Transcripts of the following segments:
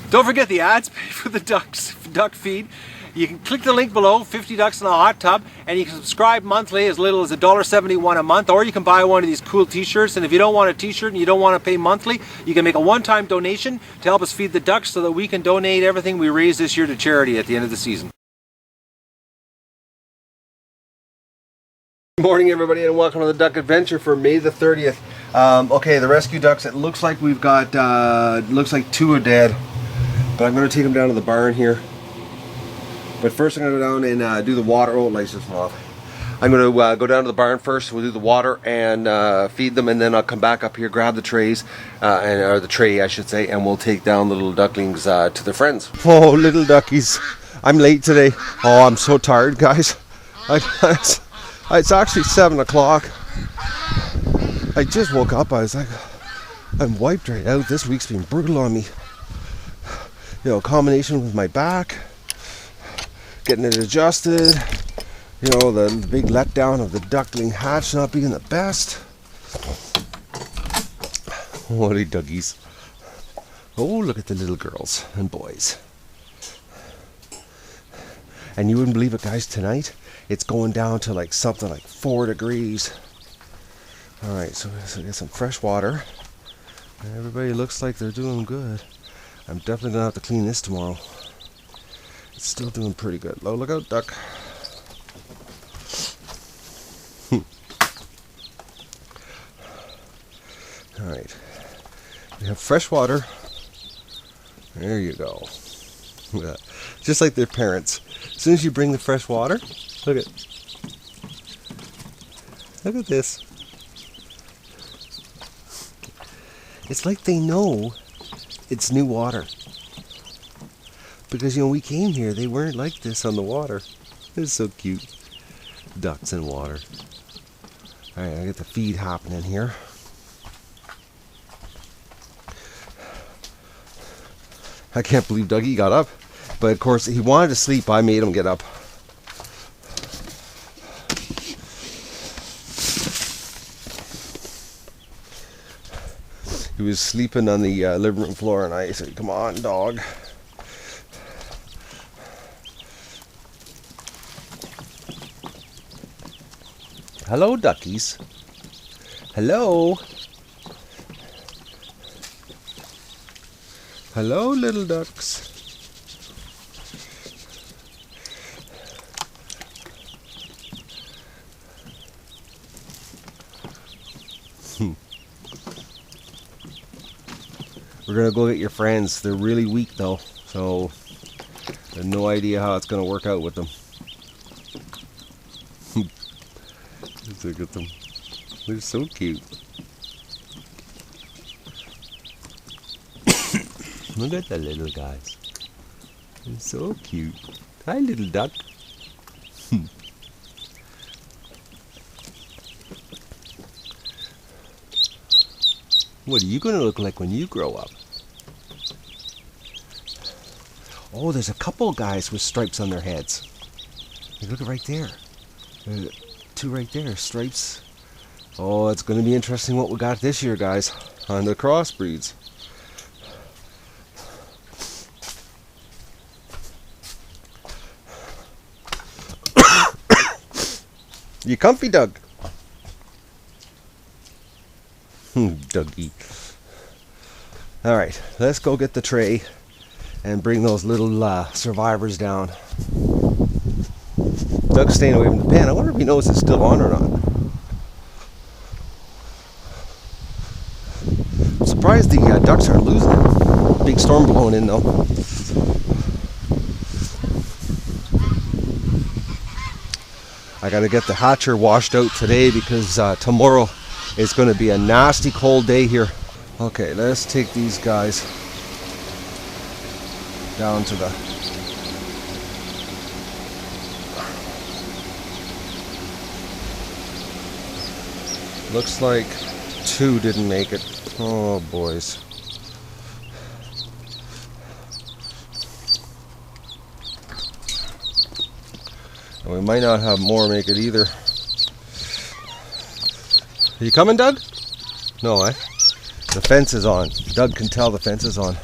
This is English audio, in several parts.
Don't forget the ads pay for the duck feed. You can click the link below, 50 ducks in a hot tub, and you can subscribe monthly as little as $1.71 a month, or you can buy one of these cool t-shirts. And if you don't want a t-shirt and you don't want to pay monthly, you can make a one-time donation to help us feed the ducks so that we can donate everything we raise this year to charity at the end of the season. Good morning, everybody, and welcome to the Duck Adventure for May the 30th. Okay, the rescue ducks, it looks like we've got, looks like 2 are dead. But I'm going to take them down to the barn here. But first I'm going to go down and do the water. Oh, license off. I'm going to go down to the barn first. We'll do the water and feed them, and then I'll come back up here, grab the trays, or the tray I should say, and we'll take down the little ducklings to their friends. Oh, little duckies. I'm late today. Oh, I'm so tired, guys. It's actually 7 o'clock. I just woke up. I was like, I'm wiped right out. This week's been brutal on me. You know, combination with my back, getting it adjusted, you know, the big letdown of the duckling hatch not being the best. What are duggies? Oh, look at the little girls and boys. And you wouldn't believe it, guys, tonight it's going down to like something like 4 degrees. Alright, so get some fresh water. And everybody looks like they're doing good. I'm definitely going to have to clean this tomorrow. It's still doing pretty good. Oh, look out, duck. Alright. We have fresh water. There you go. Just like their parents. As soon as you bring the fresh water, look at this. It's like they know it's new water. Because, you know, we came here, they weren't like this on the water. It's so cute. Ducks in water. Alright, I got the feed happening here. I can't believe Dougie got up. But of course, he wanted to sleep. I made him get up. He was sleeping on the living room floor, and I said, "Come on, dog." Hello, duckies. Hello. Hello, little ducks. We're gonna go get your friends. They're really weak though, so I have no idea how it's gonna work out with them. Let's look at them. They're so cute. Look at the little guys. They're so cute. Hi, little duck. What are you going to look like when you grow up? Oh, there's a couple guys with stripes on their heads. Look right there. There's 2 right there, stripes. Oh, it's going to be interesting what we got this year, guys, on the crossbreeds. You comfy, Doug? Dougie. Alright, let's go get the tray and bring those little survivors down. Doug's staying away from the pan. I wonder if he knows it's still on or not. I'm surprised the ducks aren't losing it. Big storm blowing in though. I gotta get the hatcher washed out today because tomorrow it's going to be a nasty cold day here. Okay, let's take these guys down to the... Looks like 2 didn't make it. Oh, boys. And we might not have more make it either. Are you coming, Doug? No, eh? The fence is on. Doug can tell the fence is on.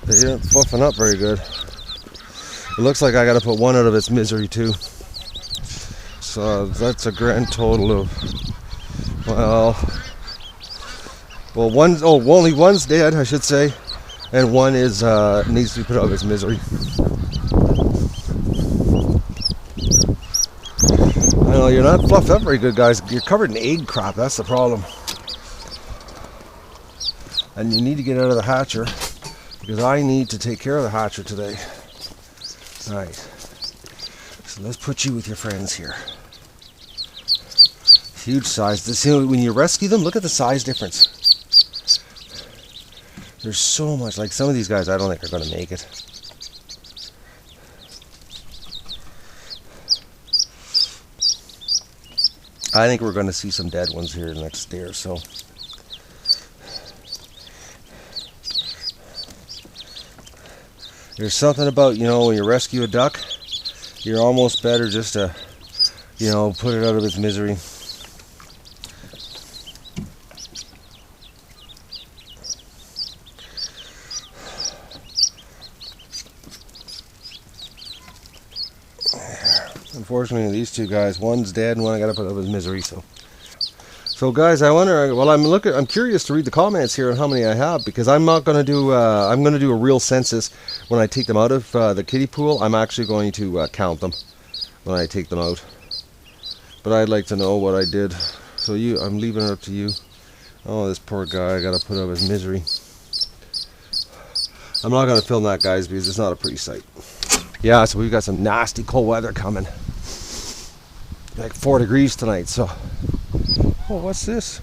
They aren't fluffing up very good. It looks like I got to put one out of its misery too. So that's a grand total of, only one's dead, I should say, and one is needs to be put out of its misery. I know you're not fluffed up very good, guys. You're covered in egg crap. That's the problem. And you need to get out of the hatcher because I need to take care of the hatcher today. All right. So let's put you with your friends here. Huge size. This, when you rescue them, look at the size difference. There's so much. Like some of these guys, I don't think are going to make it. I think we're going to see some dead ones here the next day or so. There's something about, when you rescue a duck, you're almost better just to, put it out of its misery. Unfortunately, these two guys, one's dead and one I got to put out of his misery. So guys, I wonder. Well, I'm curious to read the comments here on how many I have because I'm not going to do. I'm going to do a real census when I take them out of the kiddie pool. I'm actually going to count them when I take them out. But I'd like to know what I did. So I'm leaving it up to you. Oh, this poor guy, I got to put out of his misery. I'm not going to film that, guys, because it's not a pretty sight. Yeah, so we've got some nasty cold weather coming. Like 4 degrees tonight, so. Oh, what's this?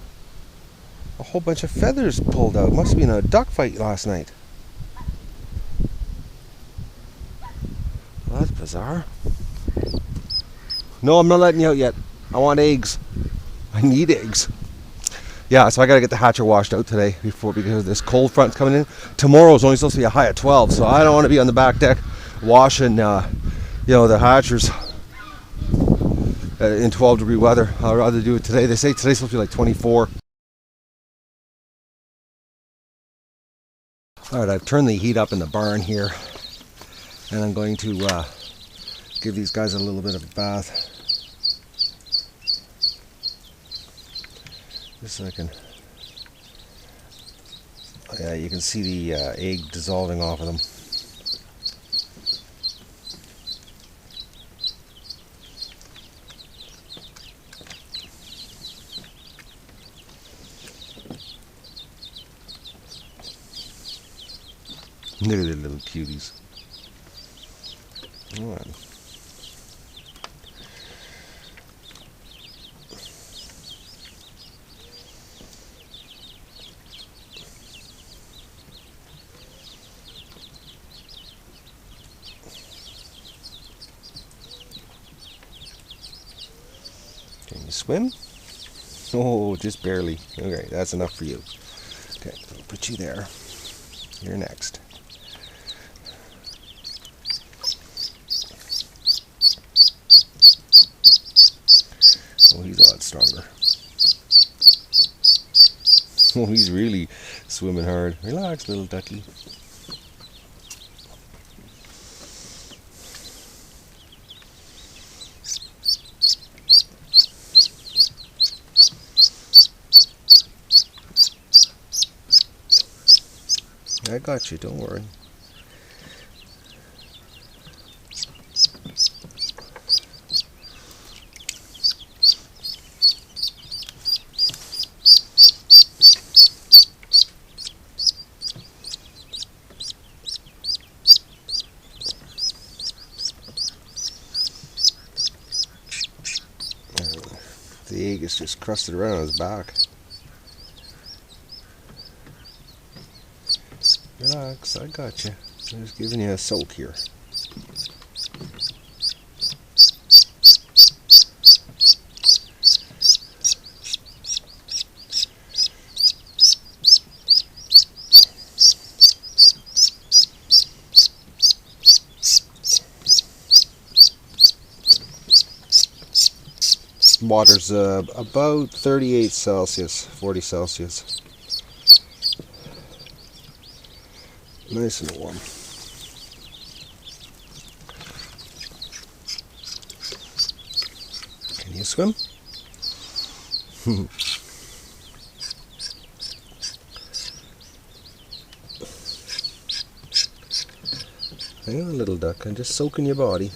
A whole bunch of feathers pulled out. Must have been a duck fight last night. Well, that's bizarre. No, I'm not letting you out yet. I want eggs. I need eggs. Yeah, so I gotta get the hatcher washed out today because this cold front's coming in. Tomorrow's only supposed to be a high of 12, so I don't want to be on the back deck washing, the hatchers in 12-degree weather. I'd rather do it today. They say today's supposed to be like 24. All right, I've turned the heat up in the barn here, and I'm going to give these guys a little bit of a bath. Just so I can. Oh yeah, you can see the egg dissolving off of them. Look at the little cuties. All right. Can you swim? Oh, just barely. Okay, that's enough for you. Okay, I'll put you there. You're next. Oh, he's a lot stronger. Oh, he's really swimming hard. Relax, little ducky. I got you, don't worry. The egg is just crusted around on his back. Relax, I got you. I'm just giving you a soak here. Water's about 38 Celsius, 40 Celsius. Nice and warm. Can you swim? Hang on, little duck, I'm just soaking your body.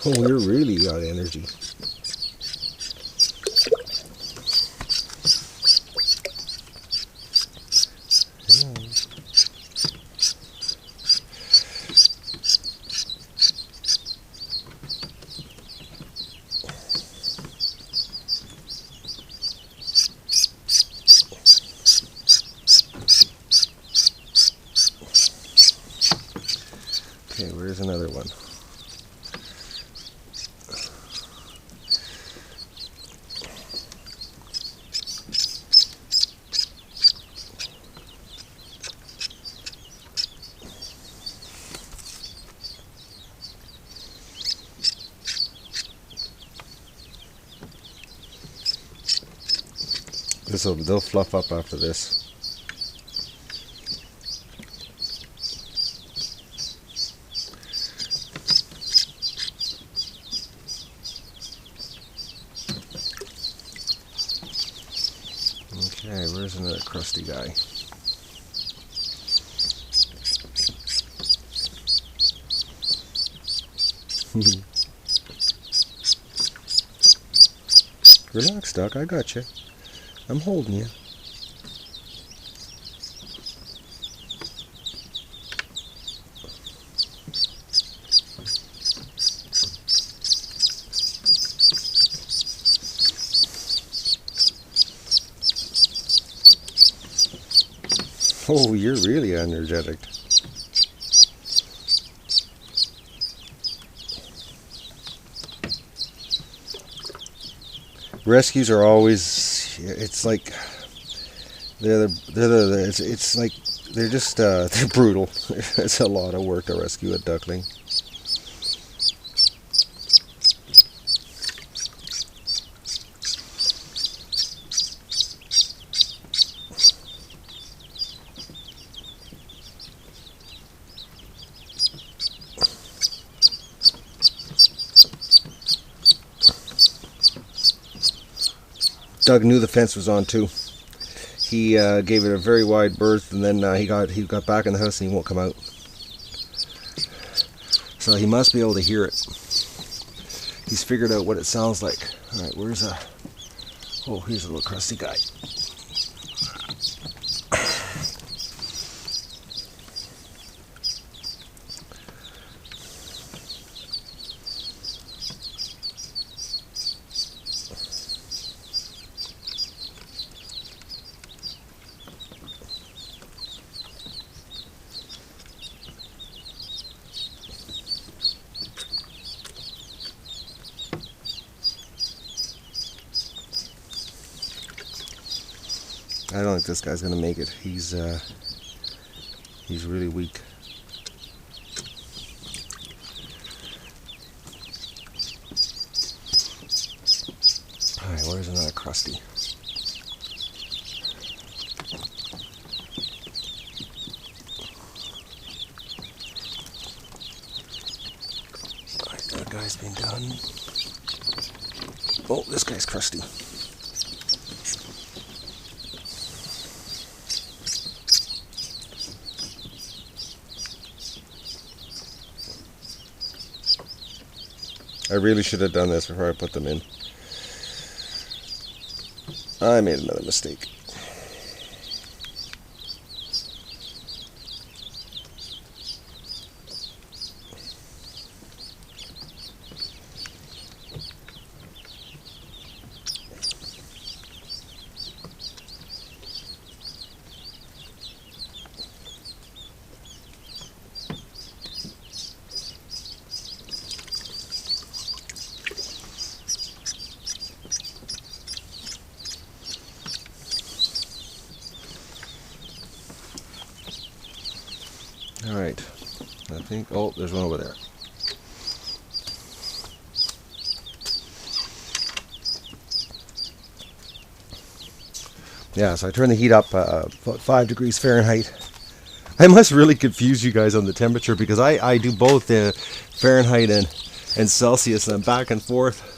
Oh, you're really got energy. Okay, where's another one? They'll fluff up after this. Okay, where's another crusty guy? Relax, Duck, I got you. I'm holding you. Oh, you're really energetic. Rescues are always, it's like it's like they're just they're brutal. It's a lot of work to rescue a duckling. Doug knew the fence was on too. He gave it a very wide berth, and then he got back in the house and he won't come out. So he must be able to hear it. He's figured out what it sounds like. All right, where's a? Oh, here's a little crusty guy. I don't think this guy's gonna make it. He's really weak. Alright, where's another crusty? Alright, that guy's been done. Oh, this guy's crusty. I really should have done this before I put them in. I made another mistake. All right, I think, oh, there's one over there. Yeah, so I turned the heat up about 5 degrees Fahrenheit. I must really confuse you guys on the temperature because I do both Fahrenheit and Celsius, and I'm back and forth.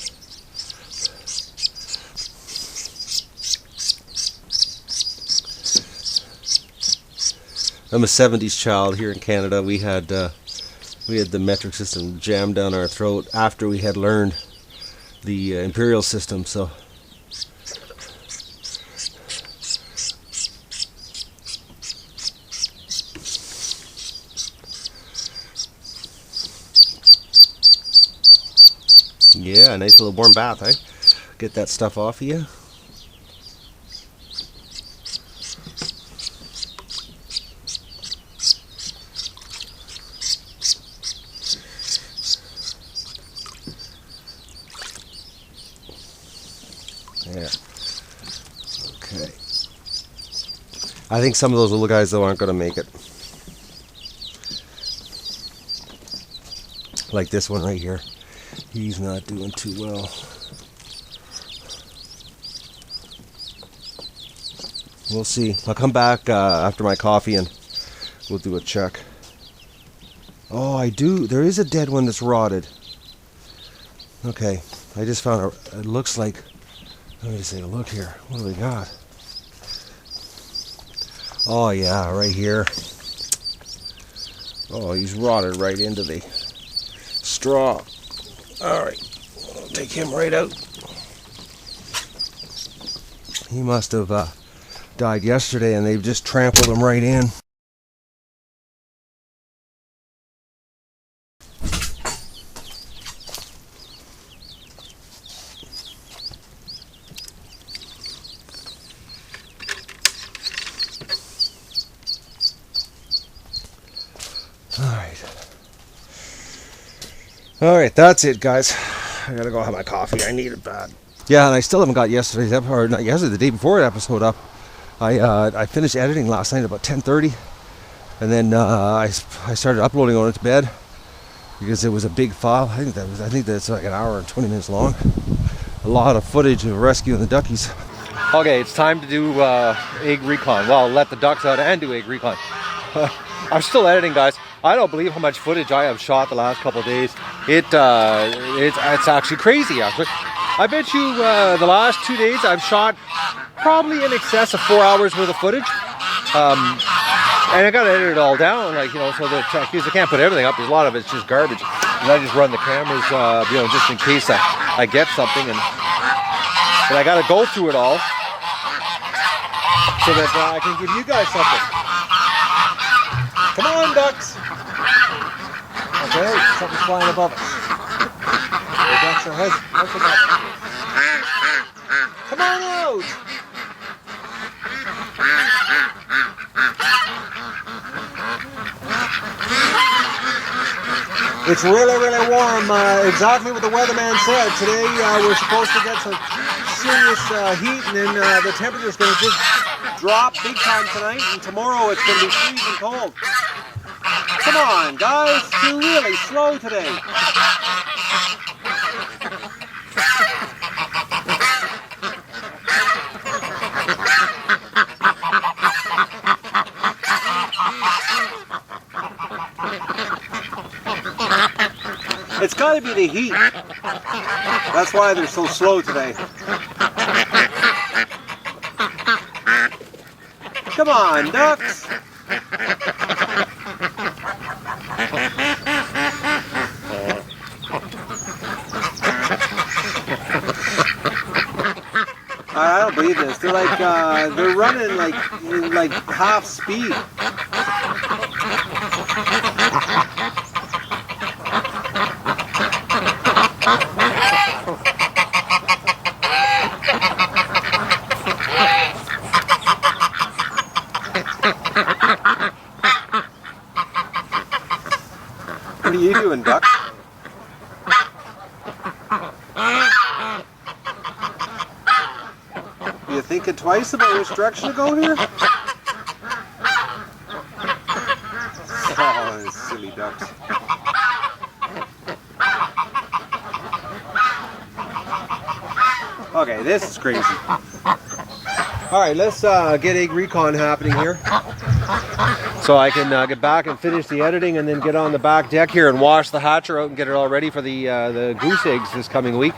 I'm a 70s child here in Canada. We had the metric system jammed down our throat after we had learned the imperial system, so yeah, a nice little warm bath, eh? Get that stuff off of you. Yeah. Okay. I think some of those little guys, though, aren't going to make it. Like this one right here. He's not doing too well. We'll see. I'll come back after my coffee and we'll do a check. Oh, I do. There is a dead one that's rotted. Okay. I just found it looks like... Let me just take a look here. What do we got? Oh, yeah, right here. Oh, he's rotted right into the straw. Alright, I'll take him right out. He must have died yesterday and they've just trampled him right in. Alright, that's it, guys. I gotta go have my coffee. I need it bad. Yeah, and I still haven't got yesterday's episode, or not yesterday, the day before episode up. I finished editing last night about 10:30, and then I started uploading on it to bed because it was a big file. I think that's like an hour and 20 minutes long. A lot of footage of rescuing the duckies. Okay, it's time to do egg recon. Well, let the ducks out and do egg recon. I'm still editing, guys. I don't believe how much footage I have shot the last couple of days. It's actually crazy, actually. I bet you the last 2 days I've shot probably in excess of 4 hours worth of footage. And I gotta edit it all down, like, you know, so that because I can't put everything up. There's a lot of it's just garbage. And I just run the cameras, you know, just in case I get something. But I gotta go through it all so that I can give you guys something. Come on, ducks! Okay, something's flying above us. The ducks are looking up. Come on out! It's really, really warm. Exactly what the weatherman said. Today we're supposed to get some serious heat, and then the temperature's going to just drop big time tonight, and tomorrow it's going to be freezing cold. Come on, guys, you're really slow today. It's got to be the heat. That's why they're so slow today. Come on, ducks. I don't believe this. They're like they're running like half speed. What are you doing, duck? You thinking twice about which direction to go here? Oh, these silly ducks. Okay, this is crazy. Alright, let's get egg recon happening here. So I can get back and finish the editing and then get on the back deck here and wash the hatcher out and get it all ready for the goose eggs this coming week.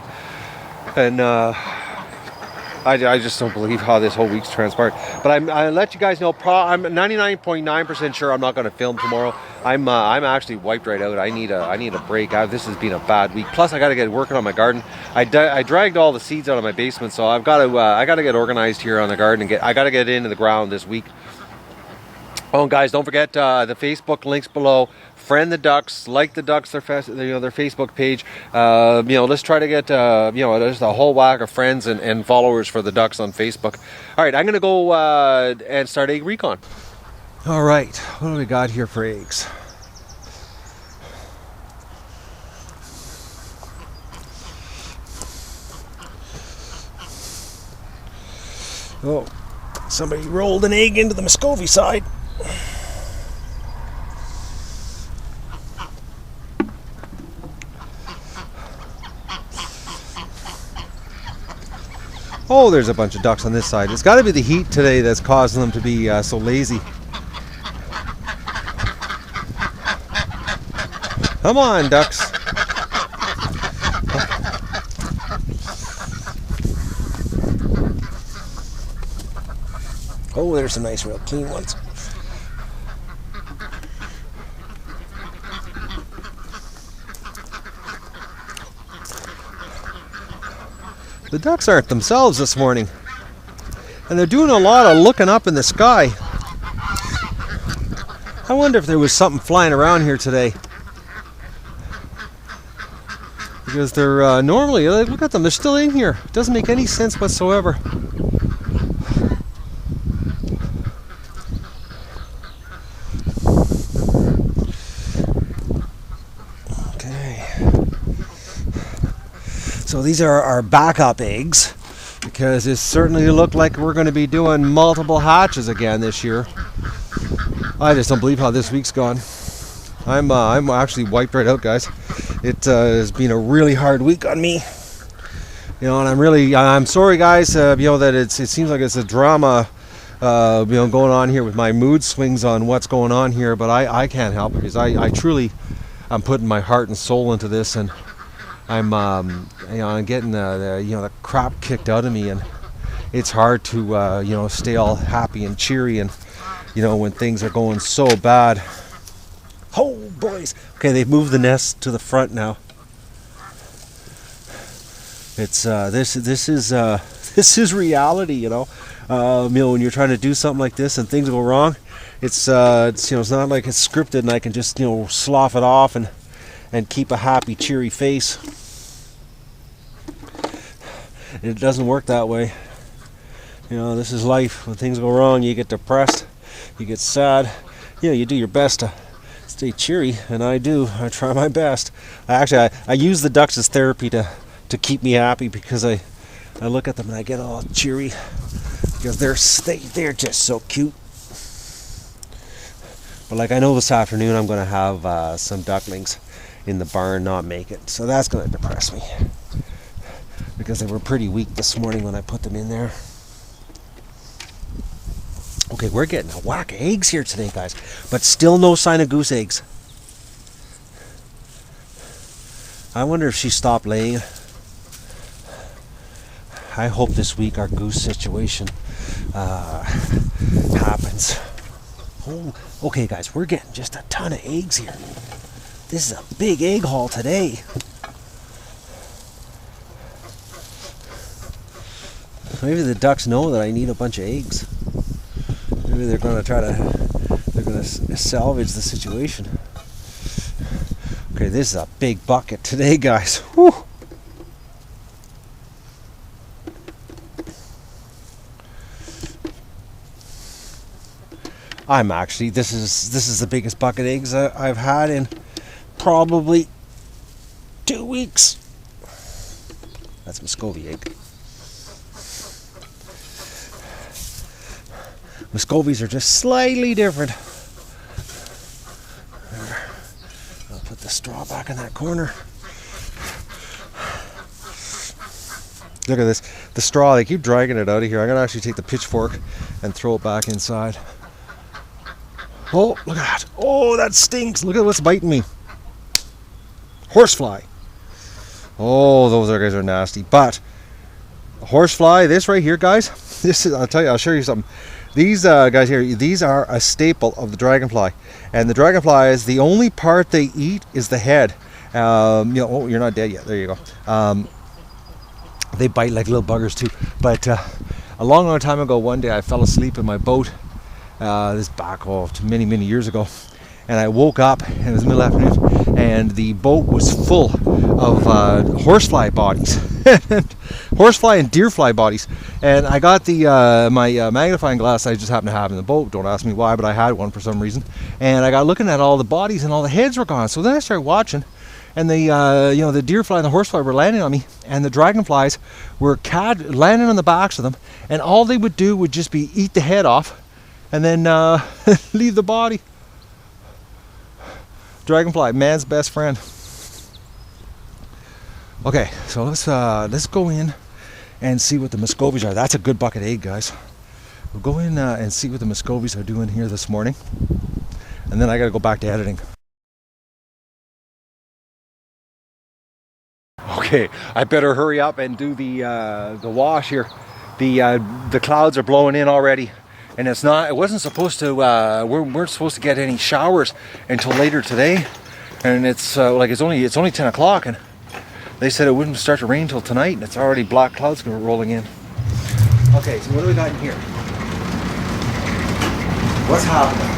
And I just don't believe how this whole week's transpired. But I let you guys know, I'm 99.9% sure I'm not going to film tomorrow. I'm actually wiped right out. I need a break. This has been a bad week. Plus I got to get working on my garden. I dragged all the seeds out of my basement, so I got to get organized here on the garden and I got to get into the ground this week. Oh, and guys, don't forget the Facebook links below. Friend the ducks, like the ducks, their Facebook page. Let's try to get there's a whole whack of friends and followers for the ducks on Facebook. All right, I'm gonna go and start egg recon. All right, what do we got here for eggs? Oh, somebody rolled an egg into the Muscovy side. Oh, there's a bunch of ducks on this side. It's got to be the heat today that's causing them to be so lazy. Come on, ducks. Oh, there's some nice, real clean ones. The ducks aren't themselves this morning, and they're doing a lot of looking up in the sky. I wonder if there was something flying around here today, because they're normally, look at them, they're still in here. It doesn't make any sense whatsoever. So these are our backup eggs, because it certainly looked like we're going to be doing multiple hatches again this year. I just don't believe how this week's gone. I'm actually wiped right out, guys. It has been a really hard week on me. And I'm sorry, guys. That it seems like it's a drama, going on here with my mood swings on what's going on here. But I can't help it, because I truly, I'm putting my heart and soul into this, and I'm getting the crap kicked out of me, and it's hard to stay all happy and cheery, and when things are going so bad. Oh, boys! Okay, they've moved the nest to the front now. It's this is reality, when you're trying to do something like this and things go wrong. It's not like it's scripted and I can just slough it off and keep a happy, cheery face. It doesn't work that way. This is life. When things go wrong, you get depressed, you get sad. You do your best to stay cheery, and I do. I try my best. I use the ducks as therapy to keep me happy, because I look at them and I get all cheery, because they're just so cute. But I know this afternoon I'm going to have some ducklings in the barn not make it, so that's going to depress me, because they were pretty weak this morning when I put them in there. Okay, we're getting a whack of eggs here today, guys, but still no sign of goose eggs. I wonder if she stopped laying. I hope this week our goose situation happens. Oh, okay, guys, we're getting just a ton of eggs here. This is a big egg haul today. Maybe the ducks know that I need a bunch of eggs. Maybe they're going to salvage the situation. Okay, this is a big bucket today, guys. Whew. This is the biggest bucket of eggs I've had in probably 2 weeks. That's Muscovy egg. Muscovies are just slightly different. back in that corner. Look at this, the straw, they keep dragging it out of here. I'm gonna actually take the pitchfork and throw it back inside. Oh, look at that. Oh, that stinks. Look at what's biting me. Horsefly. Oh, those guys are nasty. But horsefly, this right here, guys, this is, I'll show you something. These guys here, these are a staple of the dragonfly. And the dragonfly is the only part they eat is the head. You know, oh, you're not dead yet. There you go. They bite like little buggers too. But a long time ago, one day I fell asleep in my boat. This back many years ago. And I woke up, and it was middle afternoon, and the boat was full of horsefly bodies. Horsefly and deerfly bodies. And I got the my magnifying glass I just happened to have in the boat. Don't ask me why, but I had one for some reason. And I got looking at all the bodies, and all the heads were gone. So then I started watching. And the you know, the deerfly and the horsefly were landing on me, and the dragonflies were landing on the backs of them, and all they would do would just be eat the head off, and then leave the body. Dragonfly, man's best friend. Okay, so let's go in and see what the Muscovies are. That's a good bucket egg, guys. We'll go in and see what the Muscovies are doing here this morning, and then I gotta go back to editing. Okay, I better hurry up and do the wash here. The clouds are blowing in already, and it wasn't supposed to. We weren't supposed to get any showers until later today, and it's it's only 10 o'clock, and they said it wouldn't start to rain until tonight, and it's already black clouds rolling in. Okay, so what do we got in here? What's happening?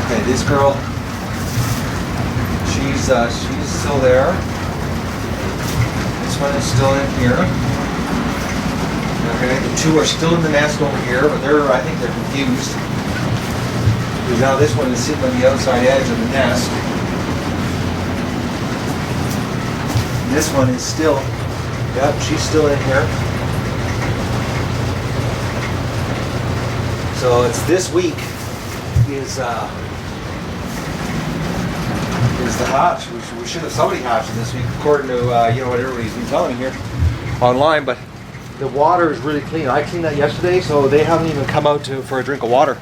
Okay, this girl. She's still there. This one is still in here. Okay, the two are still in the nest over here, but I think they're confused. Because now this one is sitting on the outside edge of the nest. And this one is still, yep, she's still in here. So it's this week is the hatch. We should have somebody hatching this week, according to you know, what everybody's been telling me here online. But the water is really clean. I cleaned that yesterday, so they haven't even come out for a drink of water.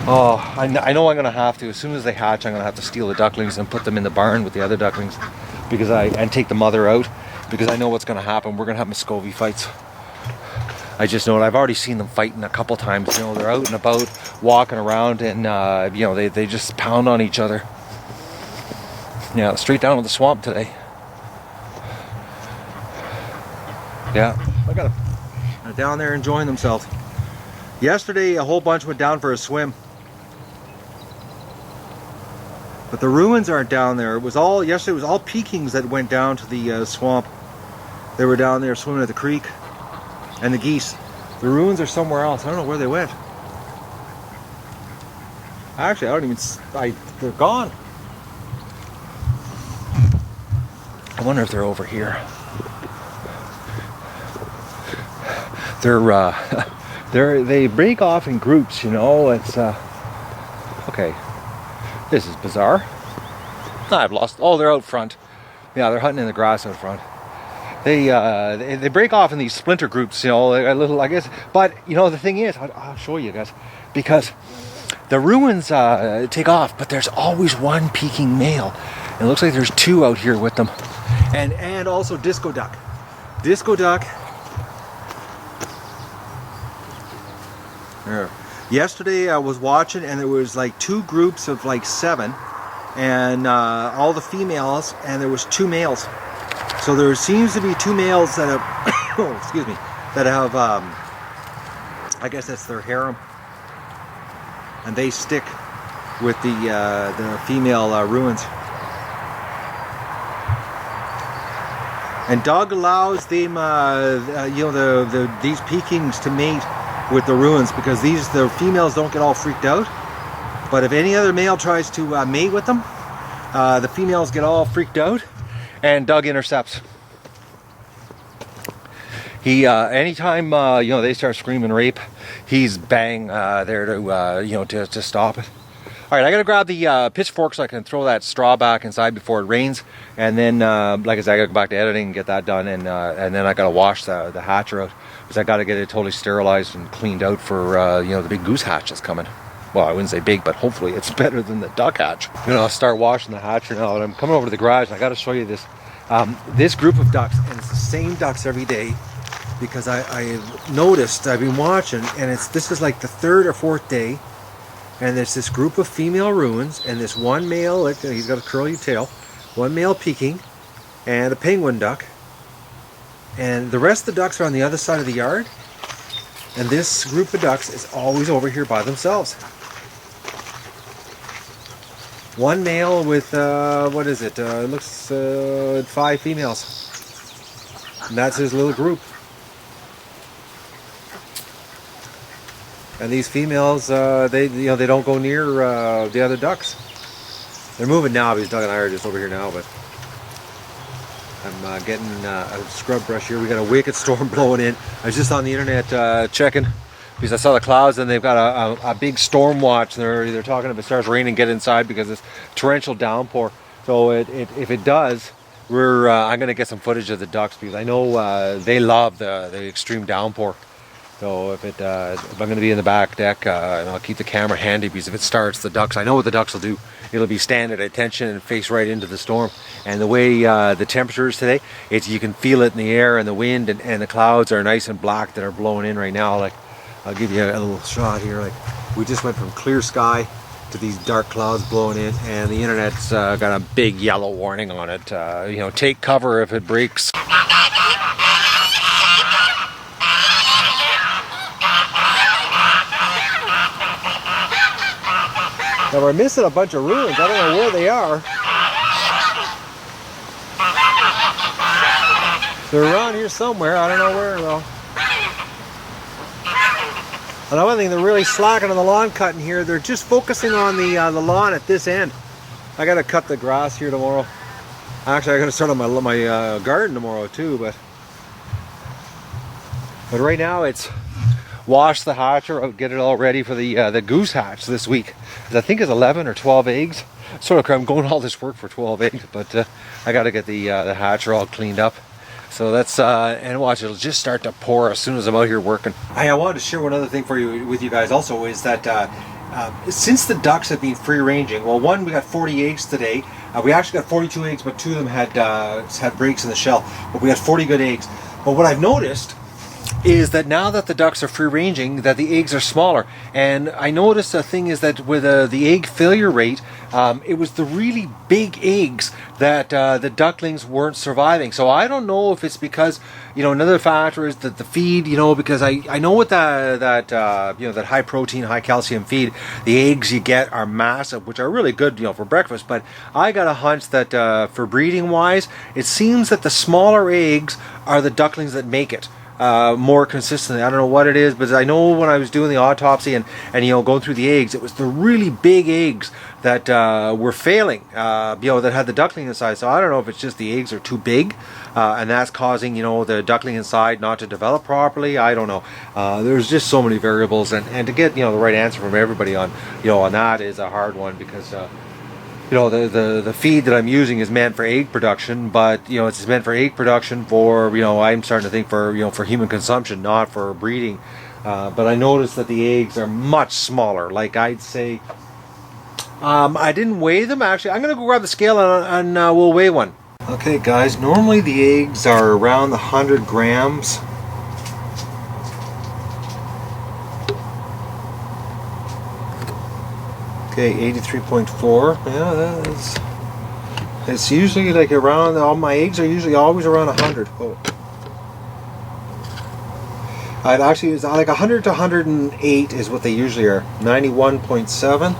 Oh, I know I'm gonna have to. As soon as they hatch, I'm gonna have to steal the ducklings and put them in the barn with the other ducklings, and take the mother out, because I know what's gonna happen. We're gonna have Muscovy fights. I just know it. I've already seen them fighting a couple times. You know, they're out and about, walking around, and you know, they just pound on each other. Yeah, straight down to the swamp today. Yeah, look at them. They're down there enjoying themselves. Yesterday, a whole bunch went down for a swim, but the ruins aren't down there. Yesterday was all Pekings that went down to the swamp. They were down there swimming at the creek. And the geese. The ruins are somewhere else. I don't know where they went. Actually, they're gone. I wonder if they're over here. They break off in groups, you know. It's okay. This is bizarre. I've lost. Oh, they're out front. Yeah, they're hunting in the grass out front. They break off in these splinter groups, you know, a little, I guess. But you know, the thing is, I'll show you guys, because the ruins take off, but there's always one peking male. And it looks like there's two out here with them, and also disco duck. Disco duck. There. Yesterday I was watching, and there was like two groups of like 7, and all the females, and there was 2 males. So there seems to be 2 males that have, oh, excuse me, that have, I guess that's their harem, and they stick with the female ruins. And Doug allows them, you know, these Pekings to mate with the ruins, because the females don't get all freaked out. But if any other male tries to mate with them, the females get all freaked out. And Doug intercepts. He anytime you know, they start screaming rape, he's bang there to you know, to stop it. All right, I gotta grab the pitchfork so I can throw that straw back inside before it rains, and then like I said, I gotta go back to editing and get that done, and then I gotta wash the hatcher out, because I gotta get it totally sterilized and cleaned out for you know, the big goose hatch that's coming. Well, I wouldn't say big, but hopefully it's better than the duck hatch. You know, I'll start washing the hatcher now, and I'm coming over to the garage, and I gotta show you this. This group of ducks, and it's the same ducks every day, because I noticed, I've been watching, and this is like the third or fourth day, and there's this group of female ruins, and this one male, he's got a curly tail, one male peeking, and a penguin duck, and the rest of the ducks are on the other side of the yard, and this group of ducks is always over here by themselves. One male with, what is it, it looks 5 females, and that's his little group. And these females, they don't go near the other ducks. They're moving now because Doug and I are just over here now. But I'm getting a scrub brush here. We got a wicked storm blowing in. I was just on the internet checking because I saw the clouds, and they've got a big storm watch. They're talking if it starts raining, get inside because it's torrential downpour. So if it does, I'm going to get some footage of the ducks because I know they love the extreme downpour. So if I'm going to be in the back deck, and I'll keep the camera handy, because if it starts, the ducks, I know what the ducks will do. It'll be stand at attention and face right into the storm. And the way the temperature is today, you can feel it in the air, and the wind and the clouds are nice and black that are blowing in right now. Like, I'll give you a little shot here. Like, we just went from clear sky to these dark clouds blowing in, and the internet's got a big yellow warning on it. You know, take cover if it breaks. Now we're missing a bunch of ruins. I don't know where they are. They're around here somewhere. I don't know where though. Another thing, they're really slacking on the lawn cutting here. They're just focusing on the lawn at this end. I got to cut the grass here tomorrow. Actually, I got to start on my garden tomorrow too. But right now it's wash the hatcher out, get it all ready for the goose hatch this week. I think it's 11 or 12 eggs. Sort of, I'm going all this work for 12 eggs, but I got to get the hatcher all cleaned up. So that's and watch, it'll just start to pour as soon as I'm out here working. I wanted to share one other thing with you guys also, is that since the ducks have been free ranging, well, one, we got 40 eggs today. We actually got 42 eggs, but 2 of them had breaks in the shell. But we got 40 good eggs. But what I've noticed is that now that the ducks are free ranging, that the eggs are smaller. And I noticed the thing is that with the egg failure rate, it was the really big eggs that the ducklings weren't surviving. So I don't know if it's because, you know, another factor is that the feed, you know, because I know with that high protein, high calcium feed, the eggs you get are massive, which are really good, you know, for breakfast. But I got a hunch that for breeding wise, it seems that the smaller eggs are the ducklings that make it more consistently. I don't know what it is, but I know when I was doing the autopsy and you know, going through the eggs, it was the really big eggs that were failing, you know, that had the duckling inside. So I don't know if it's just the eggs are too big, and that's causing, you know, the duckling inside not to develop properly. I don't know. There's just so many variables, and to get, you know, the right answer from everybody on, you know, on that is a hard one, because you know, the feed that I'm using is meant for egg production, but, you know, it's meant for egg production for, you know, I'm starting to think for, you know, for human consumption, not for breeding. But I noticed that the eggs are much smaller. Like, I'd say, I didn't weigh them actually. I'm gonna go grab the scale and we'll weigh one. Okay, guys. Normally the eggs are around the 100 grams. Okay, 83.4. Yeah, it's usually like around, all my eggs are usually always around 100. Oh. It actually is like 100 to 108 is what they usually are. 91.7.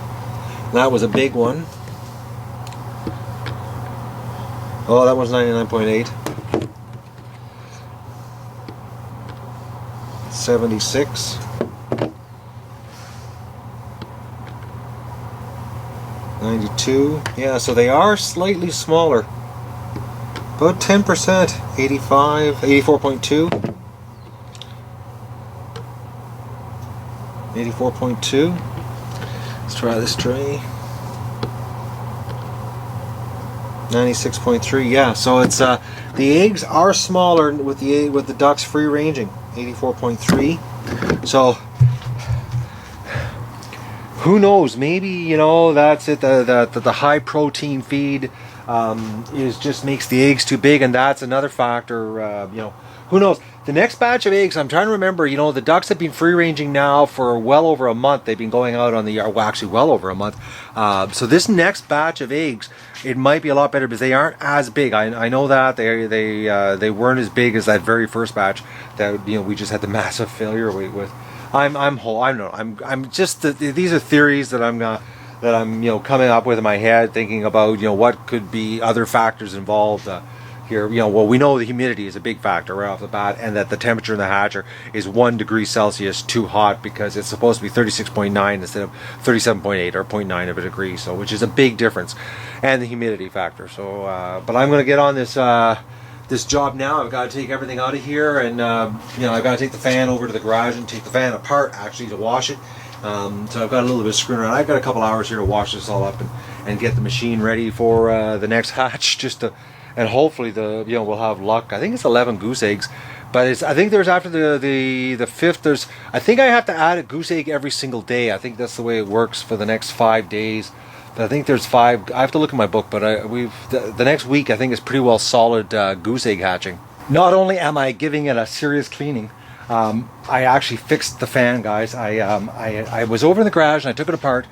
That was a big one. Oh, that was 99.8. 76. 92. Yeah, so they are slightly smaller. About 10%. 85, 84.2. 84.2. Let's try this tray. 96.3. Yeah, so it's the eggs are smaller with the ducks free ranging. 84.3. So who knows? Maybe, you know, that's it. The high protein feed is just makes the eggs too big, and that's another factor. You know, who knows? The next batch of eggs, I'm trying to remember. You know, the ducks have been free ranging now for well over a month. They've been going out on the yard. Well, actually, well over a month. So this next batch of eggs, it might be a lot better because they aren't as big. I know that they weren't as big as that very first batch that, you know, we just had the massive failure with. I'm just these are theories that I'm you know, coming up with in my head, thinking about, you know, what could be other factors involved here. You know, well, we know the humidity is a big factor right off the bat, and that the temperature in the hatcher is 1 degree Celsius too hot because it's supposed to be 36.9 instead of 37.8 or 0.9 of a degree, so which is a big difference, and the humidity factor. So, but I'm going to get on this this job now. I've got to take everything out of here, and you know, I've got to take the fan over to the garage and take the fan apart actually to wash it. So I've got a little bit of screwing around. I've got a couple hours here to wash this all up and get the machine ready for the next hatch, just to, and hopefully you know, we'll have luck. I think it's 11 goose eggs, but I think there's after the fifth. I think I have to add a goose egg every single day. I think that's the way it works for the next 5 days. But I think there's 5. I have to look at my book, but the next week I think is pretty well solid goose egg hatching. Not only am I giving it a serious cleaning, I actually fixed the fan, guys. I was over in the garage and I took it apart,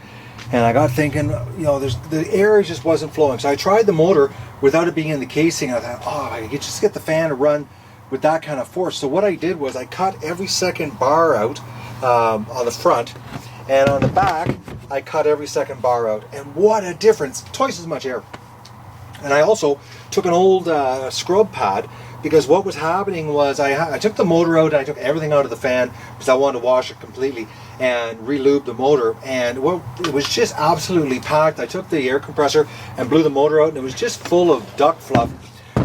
and I got thinking, you know, the air just wasn't flowing. So I tried the motor without it being in the casing. I thought, oh, I could just get the fan to run with that kind of force. So what I did was I cut every second bar out on the front, and on the back I cut every second bar out, and what a difference! Twice as much air. And I also took an old scrub pad, because what was happening was I took the motor out and I took everything out of the fan because I wanted to wash it completely and re-lube the motor, and it was just absolutely packed. I took the air compressor and blew the motor out, and it was just full of duck fluff.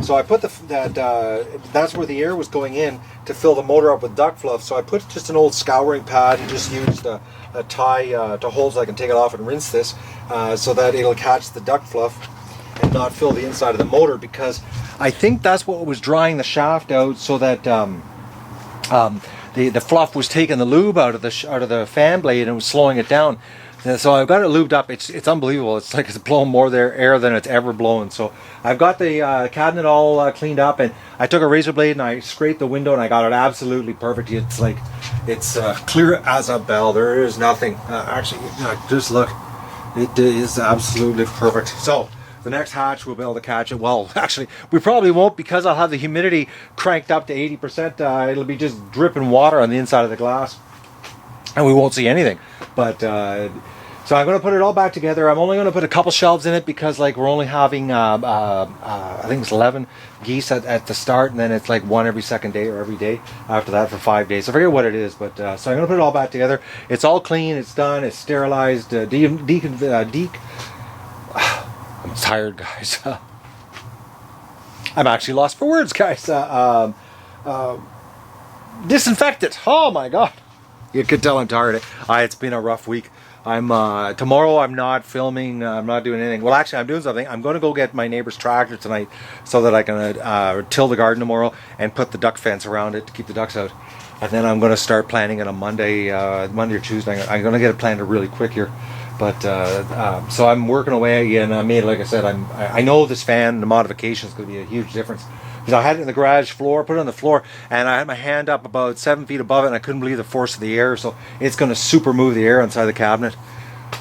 So I put that's where the air was going in to fill the motor up with duck fluff. So I put just an old scouring pad and just used a tie to hold so I can take it off and rinse this, so that it'll catch the duck fluff and not fill the inside of the motor, because I think that's what was drying the shaft out, so that the fluff was taking the lube out of the fan blade and was slowing it down. And so I've got it lubed up. It's unbelievable. It's like it's blowing more air than it's ever blown. So I've got the cabinet all cleaned up, and I took a razor blade and I scraped the window, and I got it absolutely perfect. It's like it's clear as a bell. There is nothing. Actually, just look. It is absolutely perfect. So the next hatch we'll be able to catch it. Well, actually, we probably won't, because I'll have the humidity cranked up to 80%. It'll be just dripping water on the inside of the glass, and we won't see anything. But so I'm going to put it all back together. I'm only going to put a couple shelves in it, because like we're only having I think it's 11 geese at the start, and then it's like 1 every second day or every day after that for 5 days. I forget what it is, but so I'm going to put it all back together. It's all clean. It's done. It's sterilized. I'm tired, guys. I'm actually lost for words, guys. Disinfected. Oh my god. You could tell I'm tired. It's been a rough week. Tomorrow I'm not filming. I'm not doing anything. Well, actually, I'm doing something. I'm going to go get my neighbor's tractor tonight so that I can till the garden tomorrow and put the duck fence around it to keep the ducks out. And then I'm going to start planting it on Monday or Tuesday. I'm going to get it planted really quick here. But so I'm working away, and like I said, I know this fan, the modification is going to be a huge difference. Because I had it in the garage floor, put it on the floor, and I had my hand up about 7 feet above it, and I couldn't believe the force of the air. So it's going to super move the air inside the cabinet.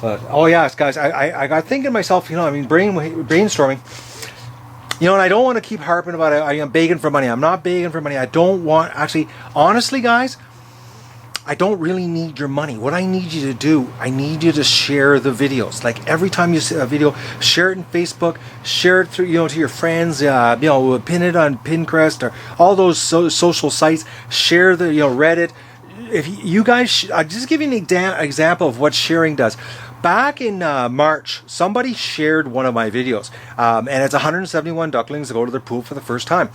But oh yes, guys, I got thinking to myself, you know, I mean, brainstorming. You know, and I don't want to keep harping about it. I'm begging for money. I'm not begging for money. I don't want, actually, honestly, guys, I don't really need your money. What I need you to do, I need you to share the videos. Like every time you see a video, share it in Facebook, share it through, you know, to your friends, you know, pin it on Pinterest or all those social sites. Share the, you know, Reddit. If you guys, I'll just give you an example of what sharing does. Back in March, somebody shared one of my videos, and it's 171 ducklings that go to their pool for the first time.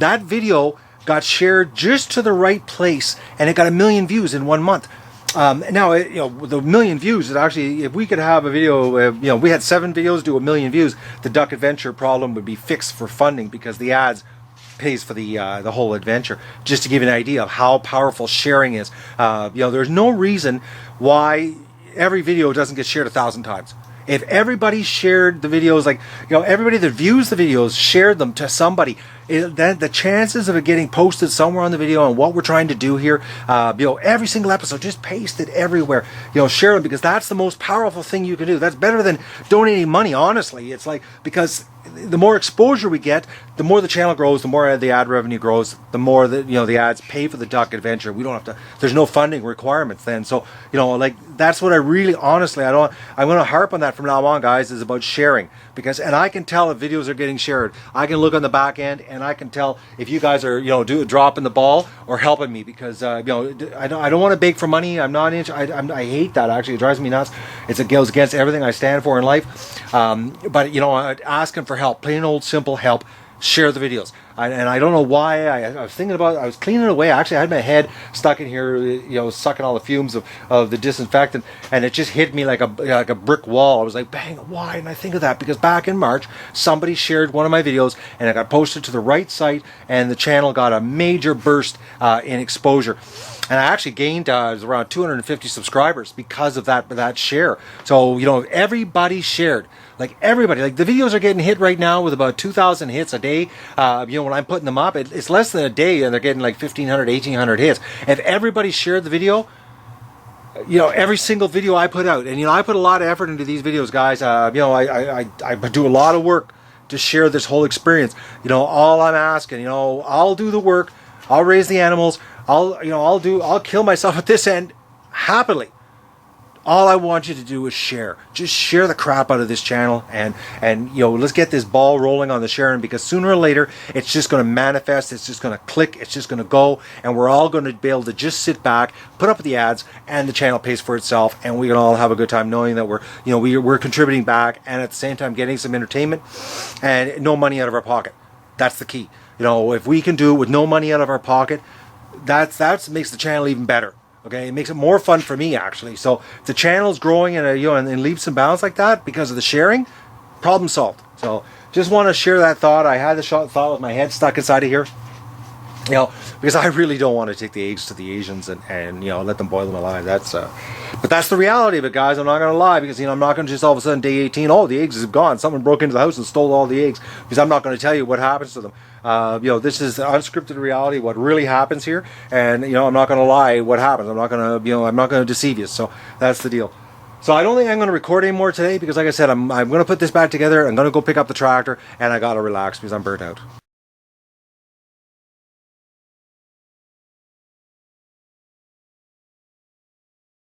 That video got shared just to the right place, and it got 1 million views in 1 month. Now, with a million views, it actually, if we could have a video, we had 7 videos do a million views, the duck adventure problem would be fixed for funding because the ads pays for the whole adventure. Just to give you an idea of how powerful sharing is. There's no reason why every video doesn't get shared 1,000 times. If everybody shared the videos, like, everybody that views the videos shared them to somebody, then the chances of it getting posted somewhere on the video and what we're trying to do here, every single episode, just paste it everywhere, share them, because that's the most powerful thing you can do. That's better than donating money, honestly. It's like, because the more exposure we get, the more the channel grows, the more the ad revenue grows, the more that the ads pay for the duck adventure. We don't have to, there's no funding requirements then. So that's what I really, honestly, I'm going to harp on that from now on, guys, is about sharing. And I can tell if videos are getting shared. I can look on the back end and I can tell if you guys are dropping the ball or helping me, because I don't want to beg for money. I'm not I hate that, actually. It drives me nuts. It goes against everything I stand for in life. But asking for help, plain old simple help. Share the videos. And I don't know why. I was thinking about it. I was cleaning it away. Actually, I had my head stuck in here, sucking all the fumes of the disinfectant, and it just hit me like a brick wall. I was like, bang, why didn't I think of that? Because back in March, somebody shared one of my videos, and it got posted to the right site, and the channel got a major burst in exposure. And I actually gained around 250 subscribers because of that share. So, everybody shared. Like everybody, the videos are getting hit right now with about 2,000 hits a day. When I'm putting them up, it's less than a day and they're getting like 1,500, 1,800 hits. If everybody shared the video, every single video I put out, and I put a lot of effort into these videos, guys. I do a lot of work to share this whole experience. All I'm asking, I'll do the work, I'll raise the animals, I'll kill myself at this end happily. All I want you to do is share. Just share the crap out of this channel, and let's get this ball rolling on the sharing, because sooner or later it's just going to manifest. It's just going to click. It's just going to go, and we're all going to be able to just sit back, put up the ads, and the channel pays for itself, and we can all have a good time knowing that we're contributing back, and at the same time getting some entertainment and no money out of our pocket. That's the key. If we can do it with no money out of our pocket, that makes the channel even better. Okay, it makes it more fun for me, actually. So if the channel's growing in leaps and bounds like that because of the sharing, problem solved. So just want to share that thought. I had the thought with my head stuck inside of here. Because I really don't want to take the eggs to the Asians and let them boil them alive. But that's the reality of it, guys. I'm not going to lie, because I'm not going to just all of a sudden day 18, the eggs have gone. Someone broke into the house and stole all the eggs, because I'm not going to tell you what happens to them. This is the unscripted reality, what really happens here, and I'm not going to lie what happens. I'm not going to deceive you. So that's the deal. So I don't think I'm going to record anymore today, because like I said, I'm going to put this back together. I'm going to go pick up the tractor, and I got to relax because I'm burnt out.